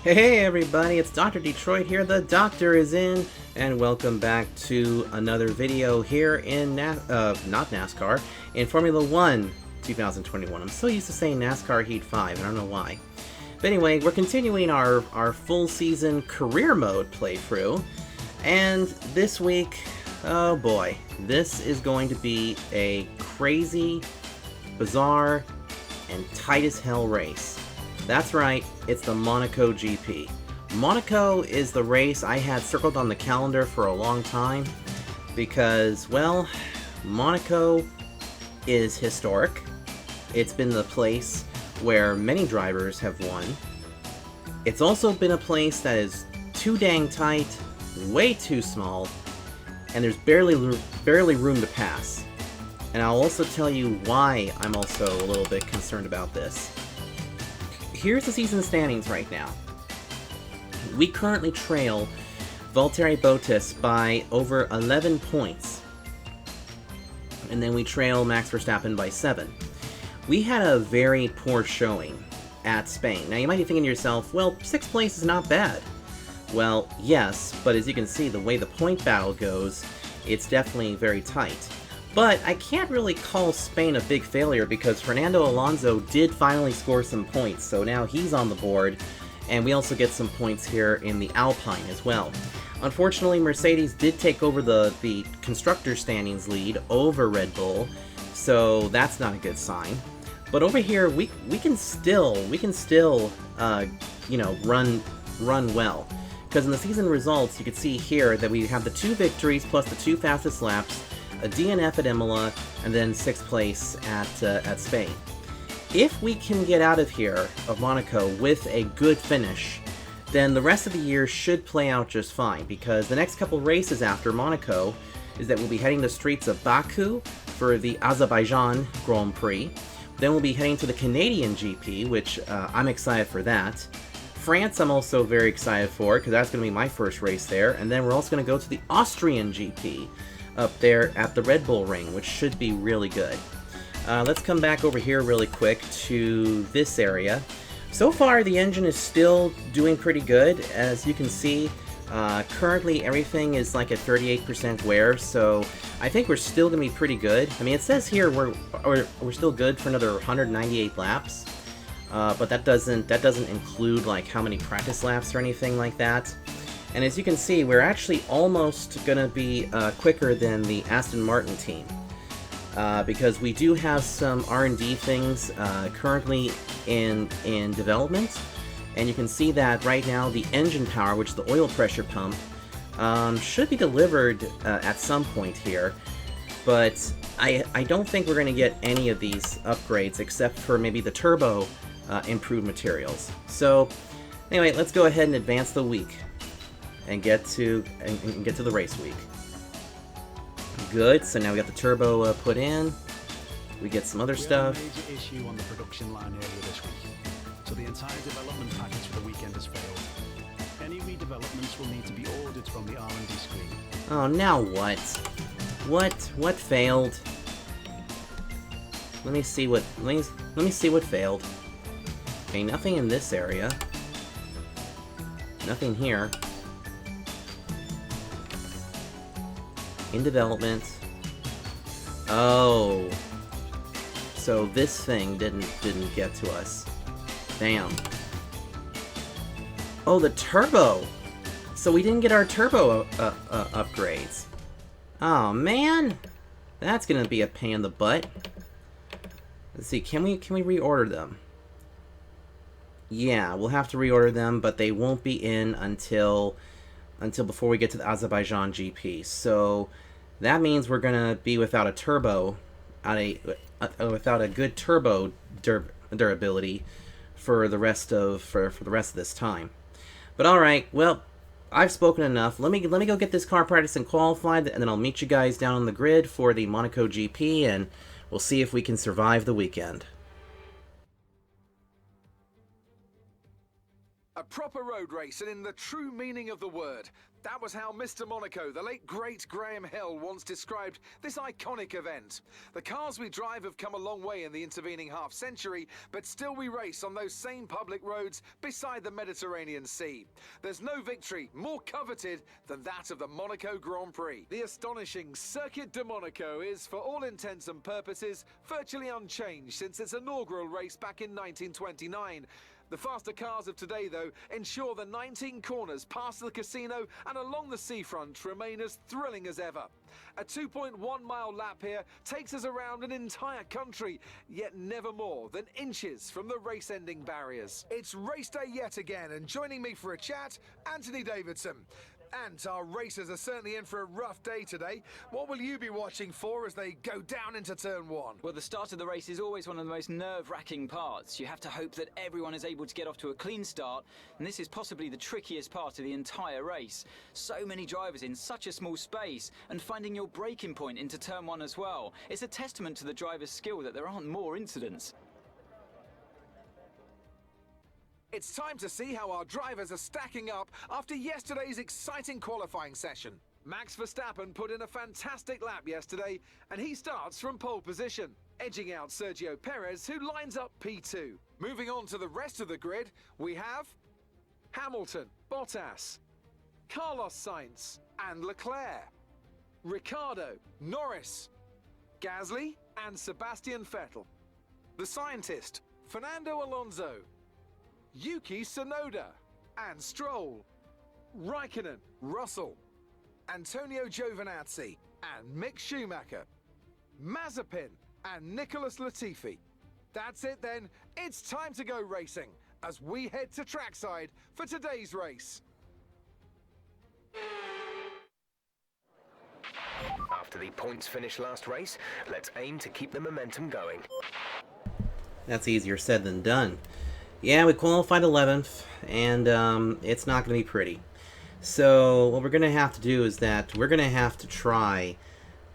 Hey everybody, it's Dr. Detroit here, the doctor is in, and welcome back to another video here in, not NASCAR, in Formula 1 2021. I'm so used to saying NASCAR Heat 5, I don't know why. But anyway, we're continuing our full season career mode playthrough, and this week, oh boy, this is going to be a crazy, bizarre, and tight as hell race. That's right, it's the Monaco GP. Monaco is the race I had circled on the calendar for a long time because, well, Monaco is historic. It's been the place where many drivers have won. It's also been a place that is too dang tight, way too small, and there's barely room to pass. And I'll also tell you why I'm also a little bit concerned about this. Here's the season standings right now. We currently trail Valtteri Bottas by over 11 points. And then we trail Max Verstappen by 7. We had a very poor showing at Spain. Now you might be thinking to yourself, well, 6th place is not bad. Well, yes, but as you can see, the way the point battle goes, it's definitely very tight. But I can't really call Spain a big failure because Fernando Alonso did finally score some points, so now he's on the board, and we also get some points here in the Alpine as well. Unfortunately, Mercedes did take over the constructor standings lead over Red Bull, so that's not a good sign. But over here, we can still you know, run well, because in the season results, you can see here that we have the 2 victories plus the 2 fastest laps, a DNF at Imola, and then 6th place at Spain. If we can get out of here, of Monaco, with a good finish, then the rest of the year should play out just fine, because the next couple races after Monaco is that we'll be heading the streets of Baku for the Azerbaijan Grand Prix. Then we'll be heading to the Canadian GP, which I'm excited for that. France I'm also very excited for, because that's going to be my first race there. And then we're also going to go to the Austrian GP, up there at the Red Bull Ring, which should be really good. Let's come back over here really quick to this area. So far, the engine is still doing pretty good. As you can see, currently everything is like at 38% wear, so I think we're still going to be pretty good. I mean, it says here we're still good for another 198 laps, but that doesn't include like how many practice laps or anything like that. And as you can see, we're actually almost going to be quicker than the Aston Martin team. Because we do have some R&D things currently in development. And you can see that right now the engine power, which is the oil pressure pump, should be delivered at some point here. But I don't think we're going to get any of these upgrades except for maybe the turbo improved materials. So anyway, let's go ahead and advance the week. And get to the race week. Good. So now we got the turbo put in. We get some other stuff. We had a major issue on the production line earlier this week, so the entire development package for the weekend has failed. Any redevelopments will need to be ordered from the R&D screen. Oh, now what? What failed? Let me see what failed. Okay, nothing in this area. Nothing here. In development. Oh. So this thing didn't get to us. Damn. Oh, the turbo! So we didn't get our turbo upgrades. Oh man! That's gonna be a pain in the butt. Let's see, can we reorder them? Yeah, we'll have to reorder them, but they won't be in until before we get to the Azerbaijan GP. So that means we're gonna be without a turbo, without a good turbo durability for the rest of this time. But all right, well, I've spoken enough. Let me go get this car practiced and qualified, and then I'll meet you guys down on the grid for the Monaco GP, and we'll see if we can survive the weekend. A proper road race, and in the true meaning of the word. That was how Mr. Monaco, the late great Graham Hill, once described this iconic event. The cars we drive have come a long way in the intervening half-century, but still we race on those same public roads beside the Mediterranean Sea. There's no victory more coveted than that of the Monaco Grand Prix. The astonishing Circuit de Monaco is, for all intents and purposes, virtually unchanged since its inaugural race back in 1929. The faster cars of today, though, ensure the 19 corners past the casino and along the seafront remain as thrilling as ever. A 2.1-mile lap here takes us around an entire country, yet never more than inches from the race-ending barriers. It's race day yet again, and joining me for a chat, Anthony Davidson. And our racers are certainly in for a rough day today. What will you be watching for as they go down into turn one? Well, the start of the race is always one of the most nerve-wracking parts. You have to hope that everyone is able to get off to a clean start, and this is possibly the trickiest part of the entire race. So many drivers in such a small space, and finding your braking point into turn one as well. It's a testament to the driver's skill that there aren't more incidents. It's time to see how our drivers are stacking up after yesterday's exciting qualifying session. Max Verstappen put in a fantastic lap yesterday, and he starts from pole position, edging out Sergio Perez, who lines up P2. Moving on to the rest of the grid, we have Hamilton, Bottas, Carlos Sainz, and Leclerc, Ricciardo, Norris, Gasly, and Sebastian Vettel. The scientist, Fernando Alonso, Yuki Tsunoda and Stroll, Raikkonen, Russell, Antonio Giovinazzi and Mick Schumacher, Mazepin and Nicholas Latifi. That's it then, it's time to go racing as we head to trackside for today's race. After the points finish last race, let's aim to keep the momentum going. That's easier said than done. Yeah, we qualified 11th, and it's not going to be pretty. So what we're going to have to do is that we're going to have to try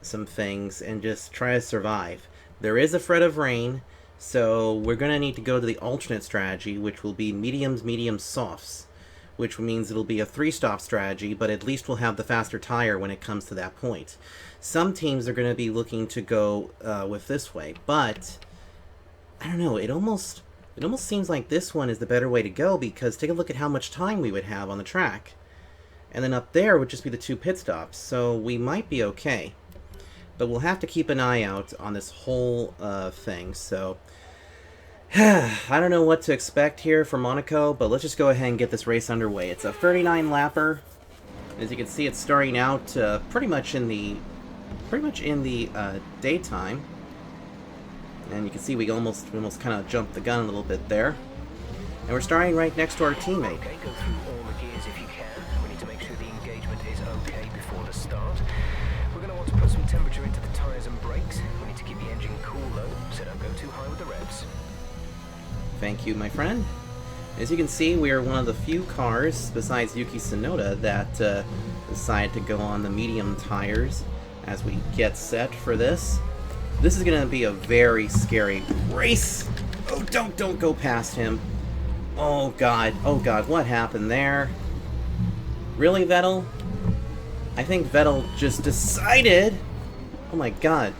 some things and just try to survive. There is a threat of rain, so we're going to need to go to the alternate strategy, which will be mediums, softs, which means it'll be a 3-stop strategy, but at least we'll have the faster tire when it comes to that point. Some teams are going to be looking to go with this way, but I don't know, it almost seems like this one is the better way to go, because take a look at how much time we would have on the track. And then up there would just be the 2 pit stops, so we might be okay. But we'll have to keep an eye out on this whole thing, so I don't know what to expect here for Monaco, but let's just go ahead and get this race underway. It's a 39-lapper. As you can see, it's starting out pretty much in the daytime. And you can see we almost kind of jumped the gun a little bit there. And we're starting right next to our teammate. Okay, go through all the gears if you can. We need to make sure the engagement is okay before the start. We're going to want to put some temperature into the tyres and brakes. We need to keep the engine cool though, so don't go too high with the revs. Thank you, my friend. As you can see, we are one of the few cars, besides Yuki Tsunoda, that decided to go on the medium tires as we get set for this. This is going to be a very scary race. Oh, don't go past him. Oh god, what happened there? Really, Vettel? I think Vettel just decided... Oh my god.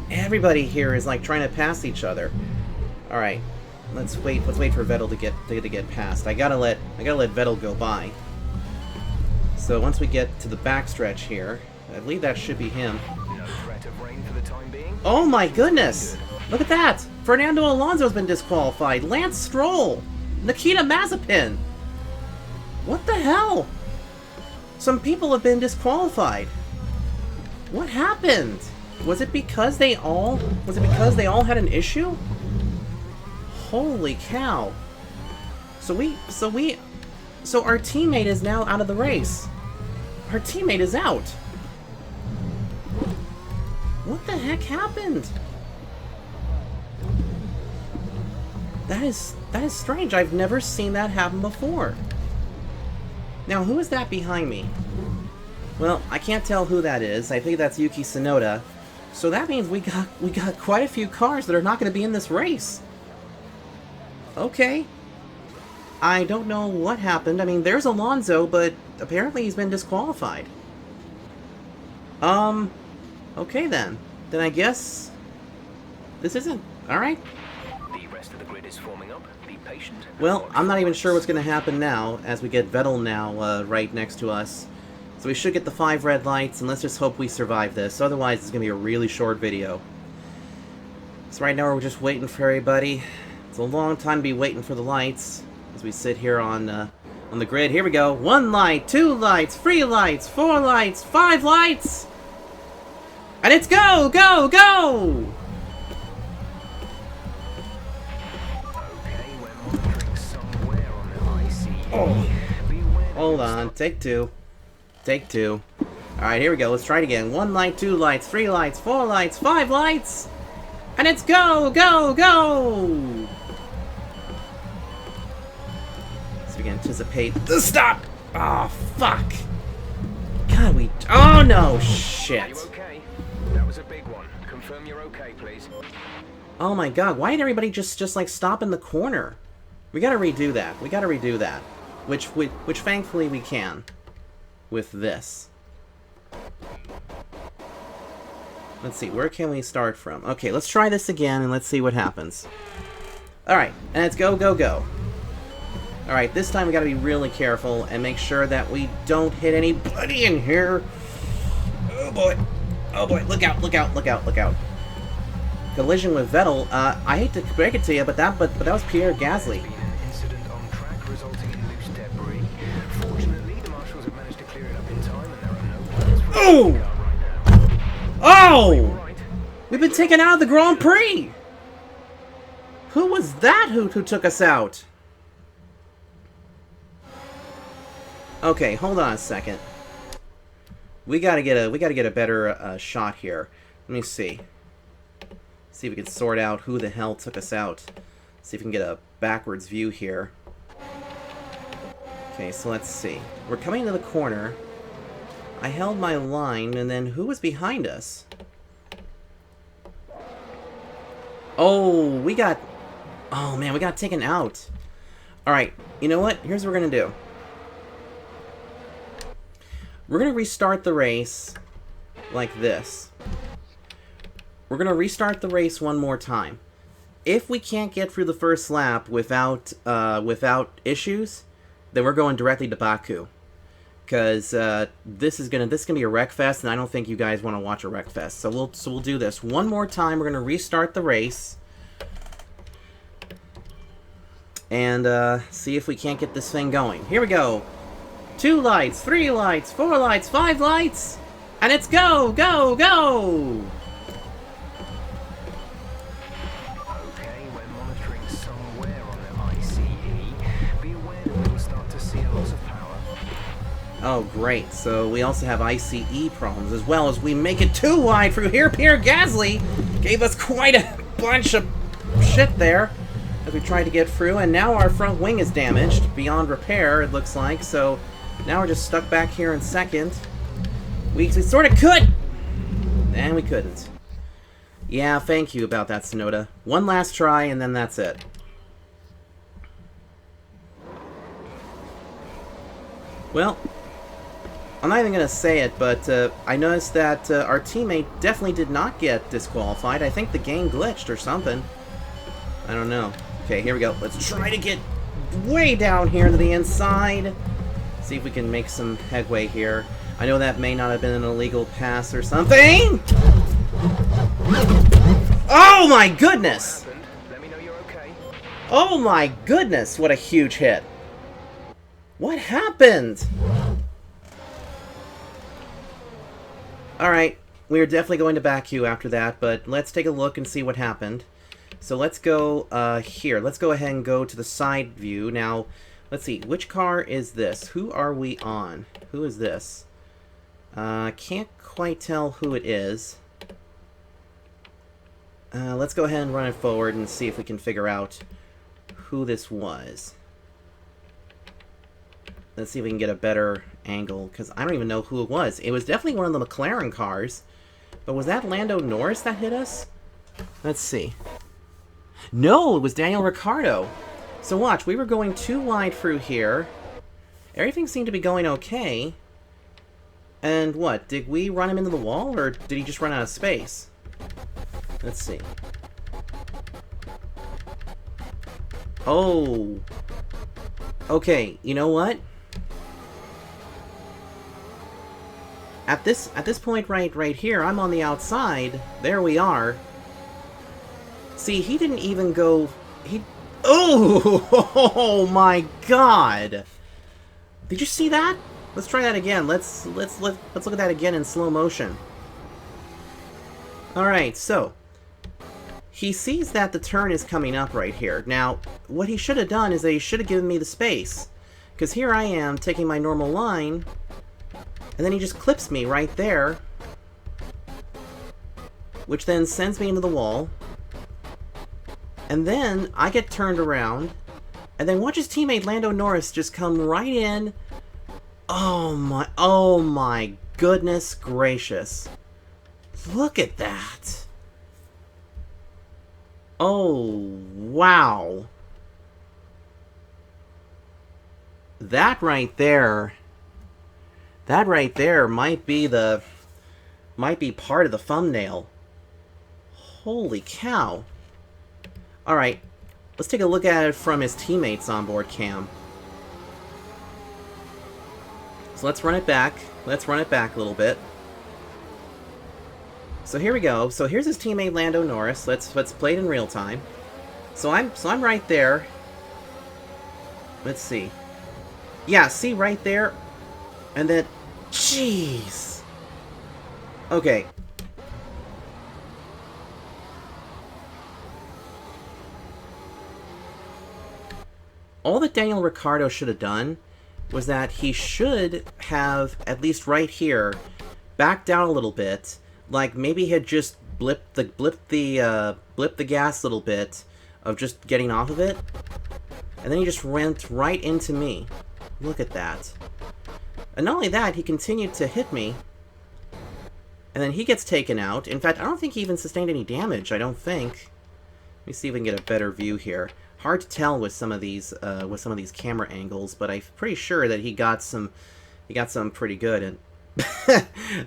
Everybody here is like trying to pass each other. Alright, let's wait for Vettel to get past. I gotta let Vettel go by. So once we get to the backstretch here, I believe that should be him. No threat of rain for the time being. Oh my goodness! Look at that! Fernando Alonso's been disqualified. Lance Stroll! Nikita Mazepin! What the hell? Some people have been disqualified. What happened? Was it because they all had an issue? Holy cow. So our teammate is now out of the race. Our teammate is out. What the heck happened? That is strange. I've never seen that happen before. Now, who is that behind me? Well, I can't tell who that is. I think that's Yuki Tsunoda. So that means we got quite a few cars that are not going to be in this race. Okay. I don't know what happened. I mean, there's Alonso, but apparently he's been disqualified. Okay then. Then I guess this isn't... Alright. The rest of the grid is forming up. Be patient. Well, I'm not even sure what's going to happen now, as we get Vettel now right next to us. So we should get the 5 red lights, and let's just hope we survive this. Otherwise, it's going to be a really short video. So right now we're just waiting for everybody. It's a long time to be waiting for the lights, as we sit here on the grid. Here we go. 1 light, 2 lights, 3 lights, 4 lights, 5 lights! And it's go, go, go! Okay, we're monitoring somewhere on the ICE. Oh. Beware. Hold on, take 2. Take 2. Alright, here we go. Let's try it again. 1 light, 2 lights, 3 lights, 4 lights, 5 lights! And it's go, go, go! So we can anticipate the stop! Oh, fuck! God, we... Oh, no! Are you Shit! okay? That was a big one. Confirm you're okay, please. Oh my god, why didn't everybody just like, stop in the corner? We gotta redo that. We gotta redo that. Which thankfully we can. With this. Let's see, where can we start from? Okay, let's try this again and let's see what happens. Alright, and it's go, go, go. Alright, this time we gotta be really careful and make sure that we don't hit anybody in here. Oh boy. Oh boy, look out, look out, look out, look out. Collision with Vettel. I hate to break it to you, but that was Pierre Gasly. There's been an incident on track resulting in loose debris. Fortunately, the marshals have managed to clear it up in time, and there are no plans for Oh! the car right now. Oh! Right. We've been taken out of the Grand Prix! Who was that who took us out? Okay, hold on a second. We gotta get a better shot here. Let me see. See if we can sort out who the hell took us out. See if we can get a backwards view here. Okay, so let's see. We're coming to the corner. I held my line, and then who was behind us? Oh, we got... Oh, man, we got taken out. Alright, you know what? Here's what we're gonna do. We're gonna restart the race like this. We're gonna restart the race one more time. If we can't get through the first lap without issues, then we're going directly to Baku. Because this is gonna be a wreck fest, and I don't think you guys want to watch a wreck fest. So we'll do this one more time. We're gonna restart the race and see if we can't get this thing going. Here we go. 2 lights, 3 lights, 4 lights, 5 lights, and it's go, go, go! Okay, we're monitoring somewhere on the ICE. Be aware that we'll start to see a loss of power. Oh, great. So we also have ICE problems, as well as we make it too wide through here. Pierre Gasly gave us quite a bunch of shit there as we tried to get through, and now our front wing is damaged, beyond repair, it looks like, so now we're just stuck back here in second. We sort of could! And we couldn't. Yeah, thank you about that, Sonoda. One last try, and then that's it. Well, I'm not even going to say it, but I noticed that our teammate definitely did not get disqualified. I think the game glitched or something. I don't know. Okay, here we go. Let's try to get way down here to the inside. See if we can make some headway here. I know that may not have been an illegal pass or something. Oh my goodness! Let me know you're okay. Oh my goodness, what a huge hit. What happened? Alright, we are definitely going to Baku after that, but let's take a look and see what happened. So let's go here. Let's go ahead and go to the side view. Now, let's see. Which car is this? Who are we on? Who is this? Can't quite tell who it is. Let's go ahead and run it forward and see if we can figure out who this was. Let's see if we can get a better angle, because I don't even know who it was. It was definitely one of the McLaren cars. But was that Lando Norris that hit us? Let's see. No, it was Daniel Ricciardo. So watch, we were going too wide through here. Everything seemed to be going okay. And what, did we run him into the wall, or did he just run out of space? Let's see. Oh. Okay, you know what? At this point right here, I'm on the outside. There we are. See, he didn't even go... Oh my god! Did you see that? Let's try that again. Let's look at that again in slow motion. Alright, so he sees that the turn is coming up right here. Now, what he should have done is that he should have given me the space. Because here I am taking my normal line, and then he just clips me right there, which then sends me into the wall. And then I get turned around, and then watch his teammate Lando Norris just come right in. Oh my goodness gracious. Look at that. Oh, wow. That right there might be part of the thumbnail. Holy cow. Alright, let's take a look at it from his teammates' onboard cam. So let's run it back. Let's run it back a little bit. So here we go. So here's his teammate Lando Norris. Let's play it in real time. So I'm right there. Let's see. Yeah, see right there? And then jeez. Okay. All that Daniel Ricciardo should have done was that he should have, at least right here, backed down a little bit. Like, maybe he had just blipped the gas a little bit of just getting off of it. And then he just went right into me. Look at that. And not only that, he continued to hit me. And then he gets taken out. In fact, I don't think he even sustained any damage, I don't think. Let me see if we can get a better view here. Hard to tell with some of these camera angles, but I'm pretty sure that he got some pretty good. And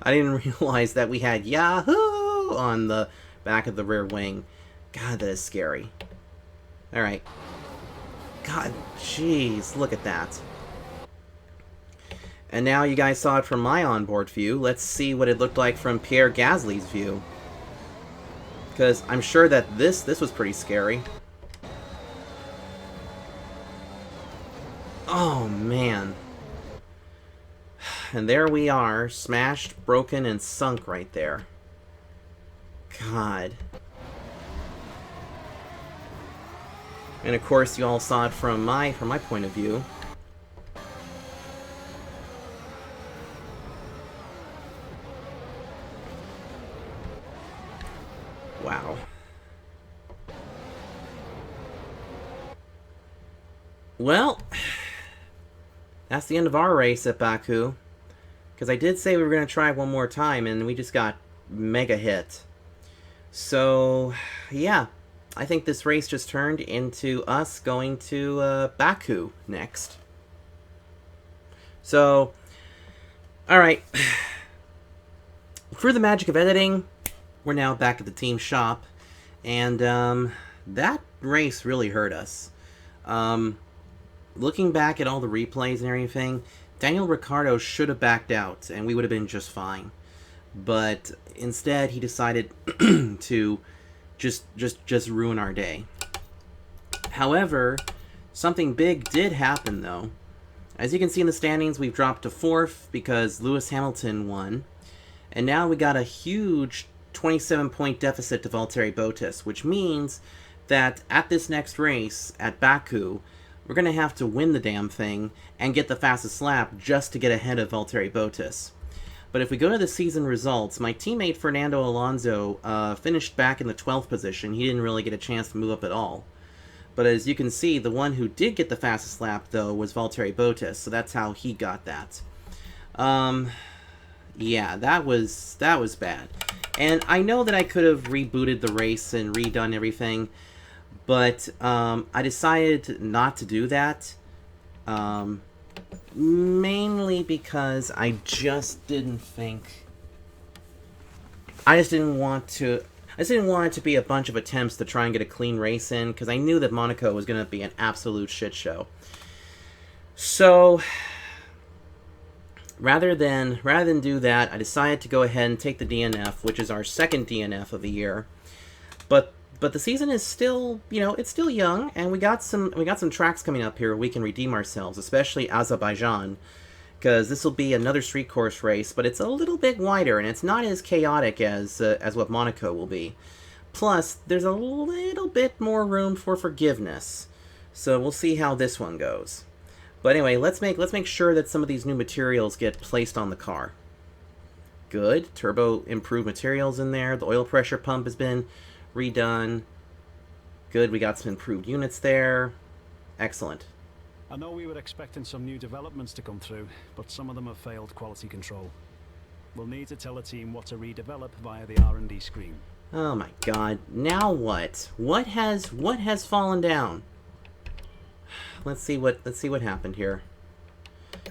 I didn't realize that we had Yahoo on the back of the rear wing. God, that is scary. All right. God, jeez, look at that. And now you guys saw it from my onboard view. Let's see what it looked like from Pierre Gasly's view. Because I'm sure that this was pretty scary. Oh, man. And there we are, smashed, broken, and sunk right there. God. And of course, you all saw it from my point of view. Wow. Well, that's the end of our race at Baku. Because I did say we were going to try one more time, and we just got mega hit. So, yeah. I think this race just turned into us going to Baku next. So, alright. Through the magic of editing, we're now back at the team shop. And that race really hurt us. Looking back at all the replays and everything, Daniel Ricciardo should have backed out, and we would have been just fine. But instead, he decided to just ruin our day. However, something big did happen, though. As you can see in the standings, we've dropped to 4th because Lewis Hamilton won. And now we got a huge 27-point deficit to Valtteri Bottas, which means that at this next race, at Baku, we're going to have to win the damn thing and get the fastest lap just to get ahead of Valtteri Bottas. But if we go to the season results, my teammate Fernando Alonso finished back in the 12th position. He didn't really get a chance to move up at all. But as you can see, the one who did get the fastest lap, though, was Valtteri Bottas, so that's how he got that. Yeah, that was bad. And I know that I could have rebooted the race and redone everything, But I decided not to do that, mainly because I just didn't think... I just didn't want it to be a bunch of attempts to try and get a clean race in, because I knew that Monaco was going to be an absolute shit show. So, rather than do that, I decided to go ahead and take the DNF, which is our second DNF of the year. But the season is still, it's still young, and we got some tracks coming up here where we can redeem ourselves, especially Azerbaijan, because this will be another street course race, but it's a little bit wider, and it's not as chaotic as what Monaco will be. Plus, there's a little bit more room for forgiveness, so we'll see how this one goes. But anyway, let's make sure that some of these new materials get placed on the car. Good, turbo improved materials in there. The oil pressure pump has been redone. Good, we got some improved units there. Excellent. I know we were expecting some new developments to come through, but some of them have failed quality control. We'll need to tell the team what to redevelop via the R&D screen. Oh my god, now what? What has fallen down? Let's see what happened here.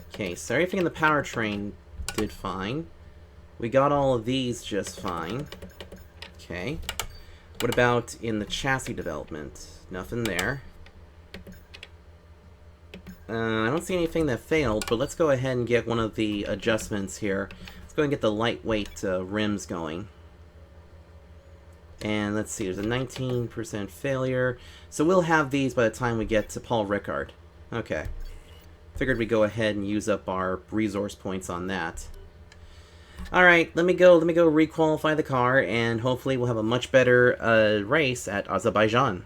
Okay, so everything in the powertrain did fine. We got all of these just fine. Okay. What about in the chassis development? Nothing there. I don't see anything that failed, but let's go ahead and get one of the adjustments here. Let's go and get the lightweight rims going. And let's see, there's a 19% failure. So we'll have these by the time we get to Paul Ricard. Okay. Figured we'd go ahead and use up our resource points on that. Alright, let me go requalify the car, and hopefully we'll have a much better race at Azerbaijan.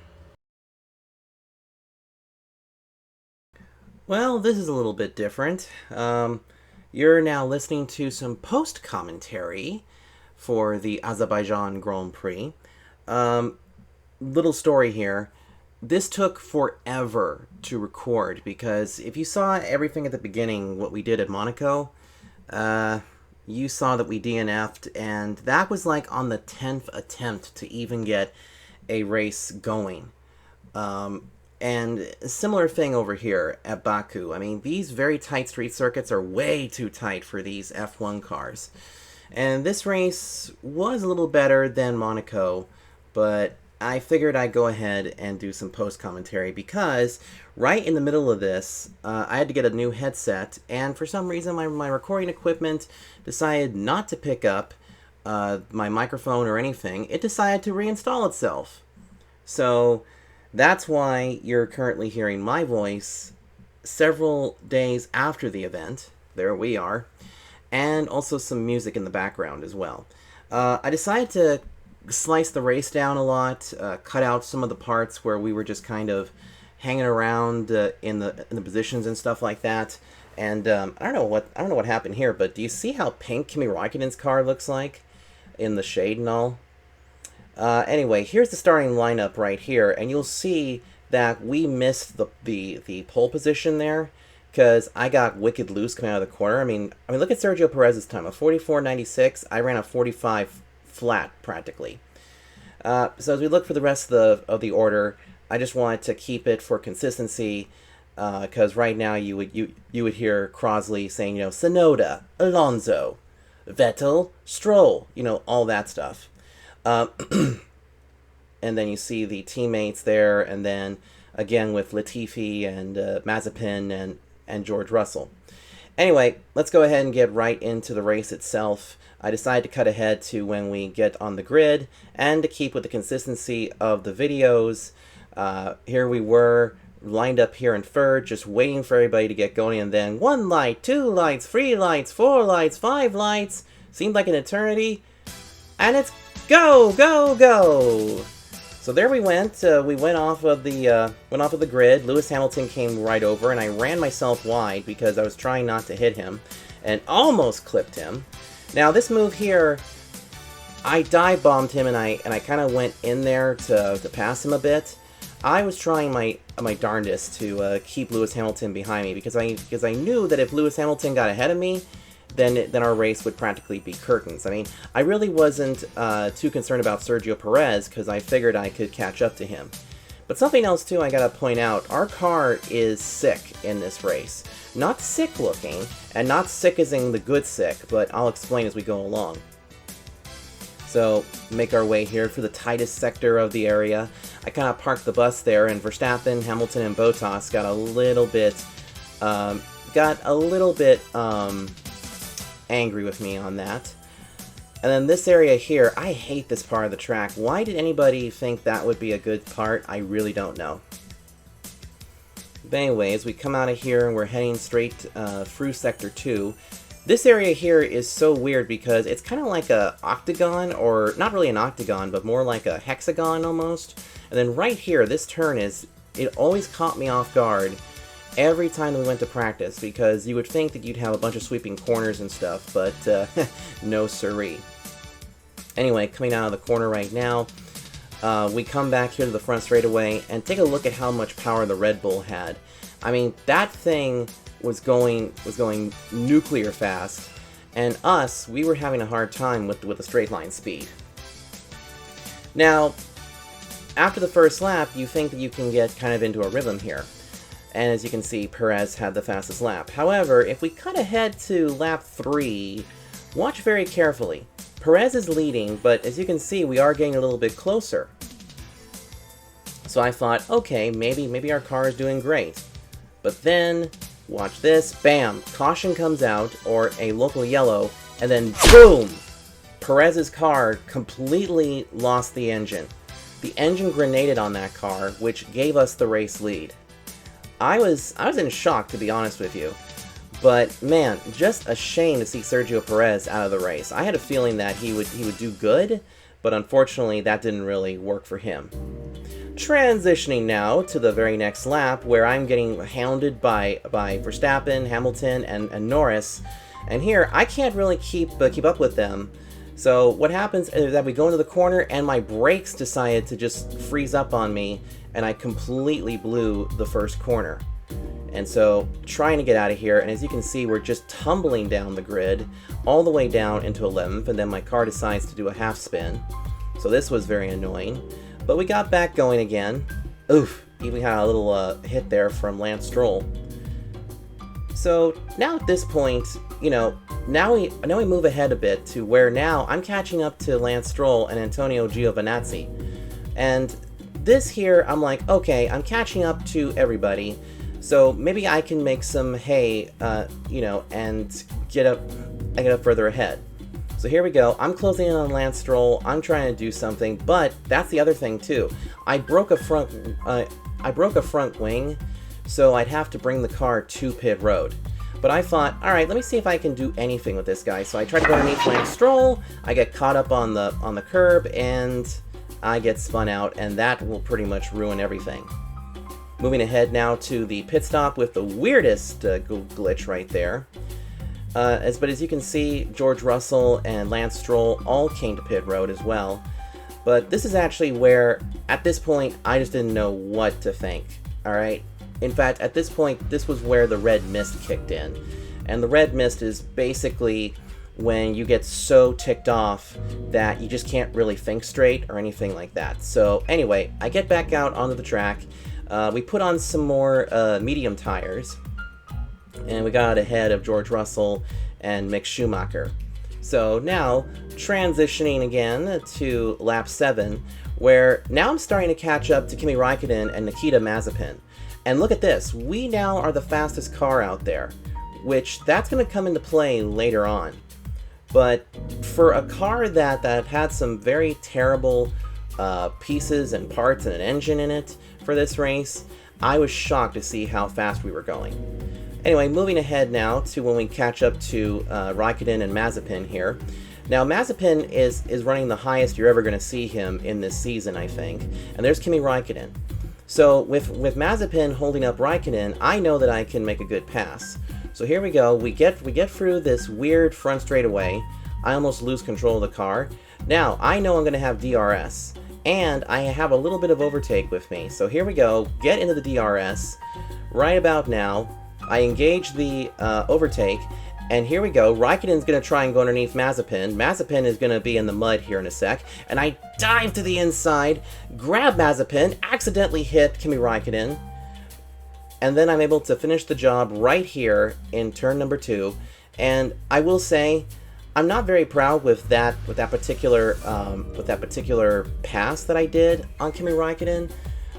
Well, this is a little bit different. You're now listening to some post-commentary for the Azerbaijan Grand Prix. Little story here. This took forever to record, because if you saw everything at the beginning, what we did at Monaco, you saw that we DNF'd, and that was like on the 10th attempt to even get a race going. And a similar thing over here at Baku. I mean, these very tight street circuits are way too tight for these F1 cars. And this race was a little better than Monaco, but I figured I'd go ahead and do some post-commentary, because right in the middle of this, I had to get a new headset, and for some reason my recording equipment decided not to pick up my microphone or anything. It decided to reinstall itself. So that's why you're currently hearing my voice several days after the event. There we are. And also some music in the background as well. I decided to slice the race down a lot, cut out some of the parts where we were just kind of hanging around in the positions and stuff like that. And I don't know what happened here, but do you see how pink Kimi Raikkonen's car looks like in the shade and all? Anyway, here's the starting lineup right here, and you'll see that we missed the pole position there, because I got wicked loose coming out of the corner. I mean, look at Sergio Perez's time, a 44.96. I ran a 45 flat practically. So as we look for the rest of the order, I just wanted to keep it for consistency, because right now you would hear Crosley saying, Tsunoda, Alonso, Vettel, Stroll, all that stuff. And then you see the teammates there, and then again with Latifi and Mazepin and George Russell. Anyway, let's go ahead and get right into the race itself. I decided to cut ahead to when we get on the grid, and to keep with the consistency of the videos. Here we were, lined up here in third, just waiting for everybody to get going, and then 1 light, 2 lights, 3 lights, 4 lights, 5 lights. Seemed like an eternity. And it's go, go, go! So there we went. We went off of the grid. Lewis Hamilton came right over, and I ran myself wide because I was trying not to hit him, and almost clipped him. Now this move here, I dive bombed him, and I kind of went in there to pass him a bit. I was trying my darndest to keep Lewis Hamilton behind me, because I knew that if Lewis Hamilton got ahead of me, then our race would practically be curtains. I mean, I really wasn't too concerned about Sergio Perez, because I figured I could catch up to him. But something else too I gotta point out, our car is sick in this race. Not sick looking, and not sick as in the good sick, but I'll explain as we go along. So, make our way here through the tightest sector of the area. I kind of parked the bus there, and Verstappen, Hamilton, and Bottas got a little bit angry with me on that. And then this area here, I hate this part of the track. Why did anybody think that would be a good part? I really don't know. But anyways, we come out of here and we're heading straight through Sector 2. This area here is so weird because it's kind of like a octagon, or not really an octagon, but more like a hexagon almost. And then right here, this turn it always caught me off guard every time we went to practice, because you would think that you'd have a bunch of sweeping corners and stuff, but no siree. Anyway, coming out of the corner right now, we come back here to the front straightaway and take a look at how much power the Red Bull had. I mean, that thing was going nuclear fast, and we were having a hard time with the straight line speed. Now, after the first lap, you think that you can get kind of into a rhythm here. And as you can see, Perez had the fastest lap. However, if we cut ahead to lap 3, watch very carefully. Perez is leading, but as you can see, we are getting a little bit closer. So I thought, okay, maybe our car is doing great. But then, watch this, bam, caution comes out, or a local yellow, and then boom! Perez's car completely lost the engine. The engine grenaded on that car, which gave us the race lead. I was in shock, to be honest with you. But man, just a shame to see Sergio Perez out of the race. I had a feeling that he would do good, but unfortunately that didn't really work for him. Transitioning now to the very next lap, where I'm getting hounded by Verstappen, Hamilton, and Norris. And here, I can't really keep up with them. So what happens is that we go into the corner, and my brakes decided to just freeze up on me, and I completely blew the first corner. And so, trying to get out of here, and as you can see, we're just tumbling down the grid, all the way down into 11th, and then my car decides to do a half spin. So this was very annoying. But we got back going again. Oof, even had a little hit there from Lance Stroll. So, now at this point, you know, now we move ahead a bit to where now I'm catching up to Lance Stroll and Antonio Giovinazzi. And this here, I'm like, okay, I'm catching up to everybody, so maybe I can make some hay, you know, and get up further ahead. So here we go. I'm closing in on Lance Stroll. I'm trying to do something, but that's the other thing too. I broke a front wing, so I'd have to bring the car to pit road. But I thought, all right, let me see if I can do anything with this guy. So I tried to go underneath Lance Stroll. I get caught up on the curb, and I get spun out, and that will pretty much ruin everything. Moving ahead now to the pit stop with the weirdest glitch right there. But as you can see, George Russell and Lance Stroll all came to pit road as well. But this is actually where, at this point, I just didn't know what to think. Alright? In fact, at this point, this was where the red mist kicked in. And the red mist is basically when you get so ticked off that you just can't really think straight or anything like that. So anyway, I get back out onto the track. We put on some more medium tires, and we got out ahead of George Russell and Mick Schumacher. So now, transitioning again to lap 7, where now I'm starting to catch up to Kimi Raikkonen and Nikita Mazepin. And look at this, we now are the fastest car out there, which that's going to come into play later on. But for a car that had some very terrible pieces and parts and an engine in it for this race, I was shocked to see how fast we were going. Anyway, moving ahead now to when we catch up to Raikkonen and Mazepin here. Now, Mazepin is running the highest you're ever going to see him in this season, I think. And there's Kimi Raikkonen. So with Mazepin holding up Raikkonen, I know that I can make a good pass. So here we go. We get through this weird front straightaway. I almost lose control of the car. Now, I know I'm going to have DRS. And I have a little bit of overtake with me. So here we go. Get into the DRS. Right about now, I engage the overtake. And here we go. Raikkonen's going to try and go underneath Mazepin. Mazepin is going to be in the mud here in a sec. And I dive to the inside, grab Mazepin, accidentally hit Kimi Raikkonen. And then I'm able to finish the job right here in turn number 2. And I will say, I'm not very proud with that particular pass that I did on Kimi Raikkonen.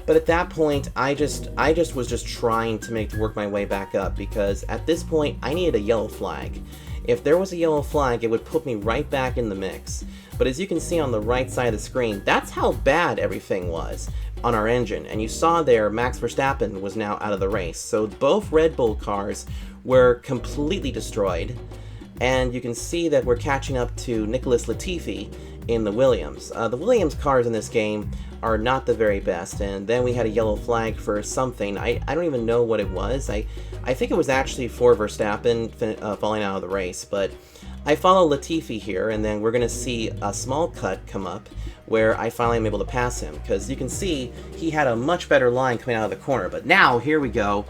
But at that point, I was just trying to work my way back up, because at this point I needed a yellow flag. If there was a yellow flag, it would put me right back in the mix. But as you can see on the right side of the screen, that's how bad everything was on our engine. And you saw there, Max Verstappen was now out of the race. So both Red Bull cars were completely destroyed. And you can see that we're catching up to Nicholas Latifi in the Williams. The Williams cars in this game are not the very best, and then we had a yellow flag for something. I don't even know what it was. I think it was actually for Verstappen falling out of the race, but I follow Latifi here, and then we're going to see a small cut come up where I finally am able to pass him, because you can see he had a much better line coming out of the corner. But now, here we go.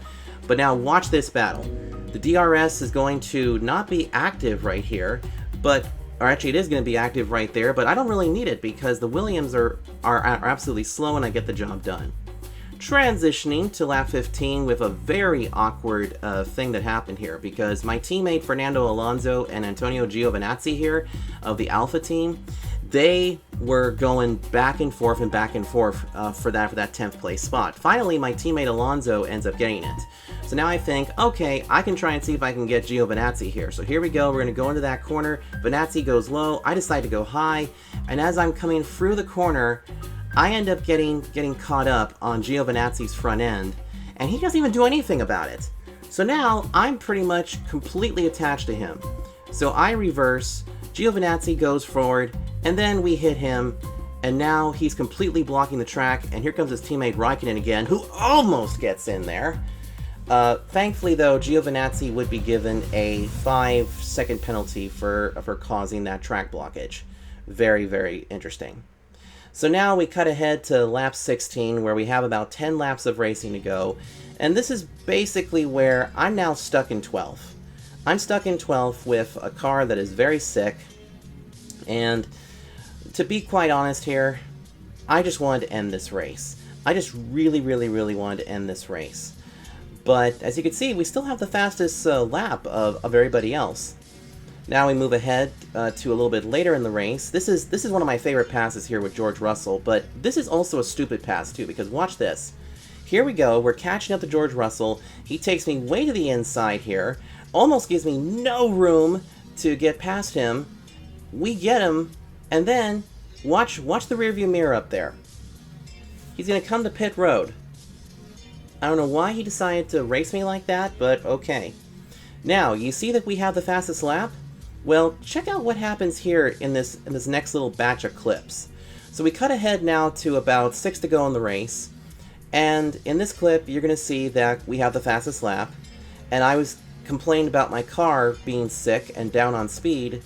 But now watch this battle. The DRS is going to not be active right here, or actually it is going to be active right there, but I don't really need it because the Williams are absolutely slow and I get the job done. Transitioning to lap 15 with a very awkward thing that happened here, because my teammate Fernando Alonso and Antonio Giovinazzi here of the Alpha team, they were going back and forth for that 10th place spot. Finally, my teammate Alonso ends up getting it. So now I think, okay, I can try and see if I can get Giovinazzi here. So here we go, we're going to go into that corner. Vinazzi goes low, I decide to go high, and as I'm coming through the corner, I end up getting caught up on Giovinazzi's front end, and he doesn't even do anything about it. So now I'm pretty much completely attached to him. So I reverse, Giovinazzi goes forward, and then we hit him, and now he's completely blocking the track, and here comes his teammate Raikkonen again, who almost gets in there. Thankfully, though, Giovinazzi would be given a 5-second penalty for causing that track blockage. Very, very interesting. So now we cut ahead to lap 16, where we have about 10 laps of racing to go, and this is basically where I'm now stuck in 12th. I'm stuck in 12th with a car that is very sick, and to be quite honest here, I just wanted to end this race. I just really, really, really wanted to end this race. But as you can see, we still have the fastest lap of everybody else. Now we move ahead to a little bit later in the race. This is one of my favorite passes here with George Russell, but this is also a stupid pass too, because watch this. Here we go, we're catching up to George Russell. He takes me way to the inside here, almost gives me no room to get past him. We get him, and then watch the rearview mirror up there. He's going to come to pit road. I don't know why he decided to race me like that, but okay. Now, you see that we have the fastest lap? Well, check out what happens here in this next little batch of clips. So we cut ahead now to about 6 to go in the race, and in this clip you're going to see that we have the fastest lap, and I was complaining about my car being sick and down on speed,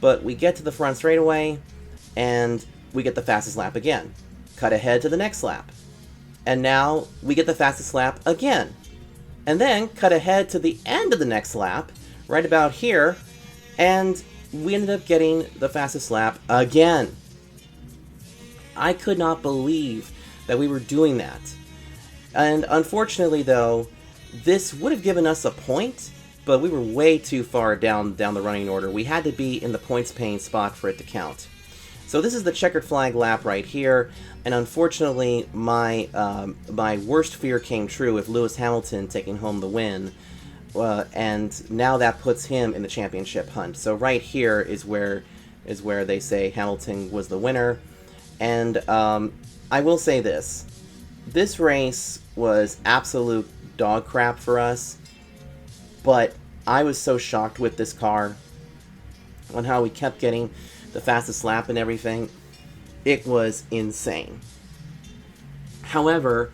but we get to the front straightaway, and we get the fastest lap again. Cut ahead to the next lap. And now we get the fastest lap again. And then cut ahead to the end of the next lap, right about here, and we ended up getting the fastest lap again. I could not believe that we were doing that. And unfortunately though, this would have given us a point, but we were way too far down the running order. We had to be in the points paying spot for it to count. So this is the checkered flag lap right here, and unfortunately my worst fear came true with Lewis Hamilton taking home the win, and now that puts him in the championship hunt. So right here is where they say Hamilton was the winner, and I will say this race was absolute dog crap for us, but I was so shocked with this car on how we kept getting the fastest lap and everything. It was insane. However,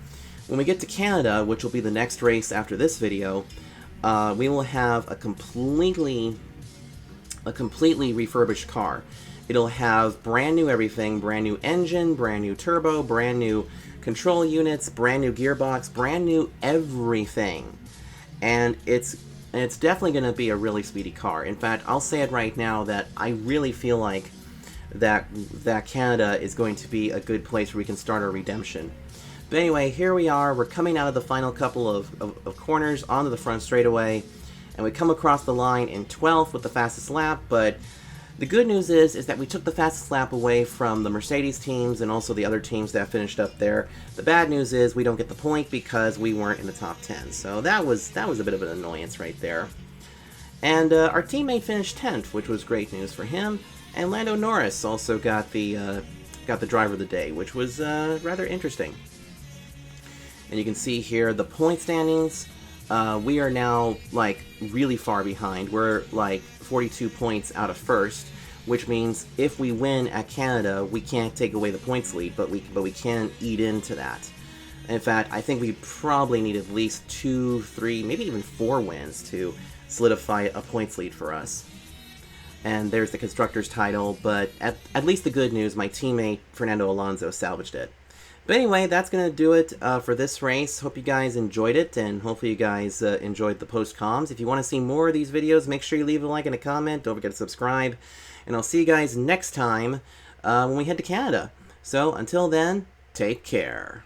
when we get to Canada, which will be the next race after this video, we will have a completely refurbished car. It'll have brand new everything, brand new engine, brand new turbo, brand new control units, brand new gearbox, brand new everything. And it's and it's definitely going to be a really speedy car. In fact, I'll say it right now that I really feel like that Canada is going to be a good place where we can start our redemption. But anyway, here we are. We're coming out of the final couple of corners onto the front straightaway, and we come across the line in 12th with the fastest lap. But the good news is that we took the fastest lap away from the Mercedes teams and also the other teams that finished up there. The bad news is we don't get the point because we weren't in the top 10. So that was a bit of an annoyance right there. And our teammate finished 10th, which was great news for him. And Lando Norris also got the driver of the day, which was rather interesting. And you can see here the point standings. We are now like really far behind. We're like 42 points out of first, which means if we win at Canada, we can't take away the points lead, but we can eat into that. In fact, I think we probably need at least 2, 3, maybe even 4 wins to solidify a points lead for us. And there's the Constructors title, but at least the good news, my teammate Fernando Alonso salvaged it. But anyway, that's going to do it for this race. Hope you guys enjoyed it, and hopefully you guys enjoyed the post-coms. If you want to see more of these videos, make sure you leave a like and a comment. Don't forget to subscribe. And I'll see you guys next time when we head to Canada. So, until then, take care.